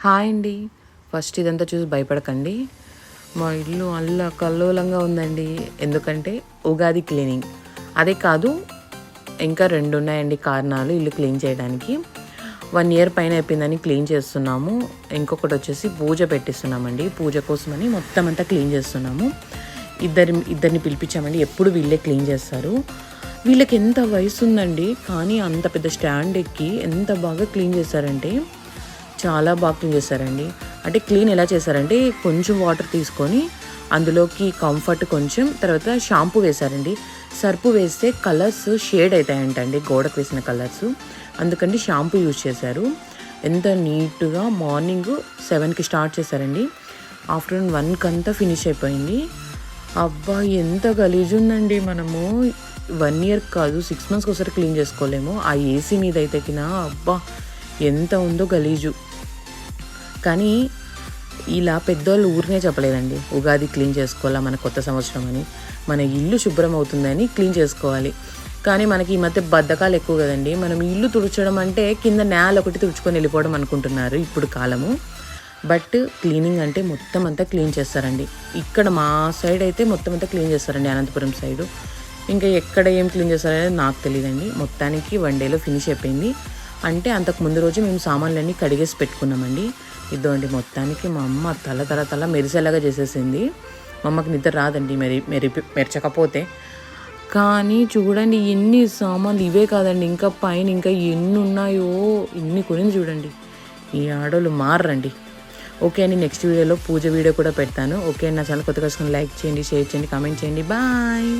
Hi అండి. First ఇదంతా చూసి భయపడకండి. మా ఇల్లు అల్లకల్లోలంగా ఉందండి. ఎందుకంటే ఉగాది క్లీనింగ్. అదే కాదు, ఇంకా 2 ఉన్నాయండి కారణాలు ఇల్లు క్లీన్ చేయడానికి. 1 ఇయర్ పైన అయిపోయిందని క్లీన్ చేస్తున్నాము. ఇంకొకటి వచ్చేసి పూజ పెట్టిస్తున్నామండి. పూజ కోసమని మొత్తం అంతా క్లీన్ చేస్తున్నాము. ఇద్దరిని పిలిపించామండి. ఎప్పుడు వీళ్ళే క్లీన్ చేస్తారు. వీళ్ళకి ఎంత వయసు ఉందండి, కానీ అంత పెద్ద స్టాండ్ ఎక్కి ఎంత బాగా క్లీన్ చేశారంటే చాలా బాగా క్లీన్ చేశారండి. అంటే క్లీన్ ఎలా చేశారంటే, కొంచెం వాటర్ తీసుకొని అందులోకి కంఫర్ట్ కొంచెం, తర్వాత షాంపూ వేశారండి. సర్పు వేస్తే కలర్స్ షేడ్ అవుతాయంటండి, గోడకు వేసిన కలర్స్. అందుకని షాంపూ యూజ్ చేశారు. ఎంత నీట్గా మార్నింగ్ 7కి స్టార్ట్ చేశారండి. ఆఫ్టర్నూన్ 1కి అంతా ఫినిష్ అయిపోయింది. అబ్బా, ఎంత గలీజ్ ఉందండి. మనము 1 ఇయర్ కాదు 6 మంత్స్కి ఒకసారి క్లీన్ చేసుకోలేము. ఆ ఏసీ మీద అయితే కినా అబ్బా ఎంత ఉందో గలీజు. కానీ ఇలా పెద్దోళ్ళు ఊరినే చెప్పలేదండి, ఉగాది క్లీన్ చేసుకోవాలా, మన కొత్త సంవత్సరం అని, మన ఇల్లు శుభ్రం అవుతుందని క్లీన్ చేసుకోవాలి. కానీ మనకి ఈ మధ్య బద్ధకాలు ఎక్కువ కదండి. మనం ఇల్లు తుడచడం అంటే కింద నేల ఒకటి తుడుచుకొని వెళ్ళిపోవడం అనుకుంటున్నారు ఇప్పుడు కాలము. బట్ క్లీనింగ్ అంటే మొత్తం అంతా క్లీన్ చేస్తారండి. ఇక్కడ మా సైడ్ అయితే మొత్తం అంతా క్లీన్ చేస్తారండి, అనంతపురం సైడు. ఇంకా ఎక్కడ ఏం క్లీన్ చేస్తారనేది నాకు తెలియదండి. మొత్తానికి 1 డేలో ఫినిష్ అయిపోయింది. అంటే అంతకు ముందు రోజు మేము సామాన్లన్నీ కడిగేసి పెట్టుకున్నామండి. ఇదండి మొత్తానికి మా అమ్మ తల మెరిసేలాగా చేసేసింది. మా అమ్మకి నిద్ర రాదండి మెరచకపోతే. కానీ చూడండి, ఎన్ని సామాన్లు, ఇవే కాదండి, ఇంకా పైన ఇంకా ఎన్ని ఉన్నాయో, ఇన్ని కొనింది చూడండి. ఈ ఆడోళ్ళు మారండి. ఓకే అండి, నెక్స్ట్ వీడియోలో పూజ వీడియో కూడా పెడతాను. ఓకే అండి, నా ఛానల్ కొత్తగా లైక్ చేయండి, షేర్ చేయండి, కామెంట్ చేయండి. బాయ్.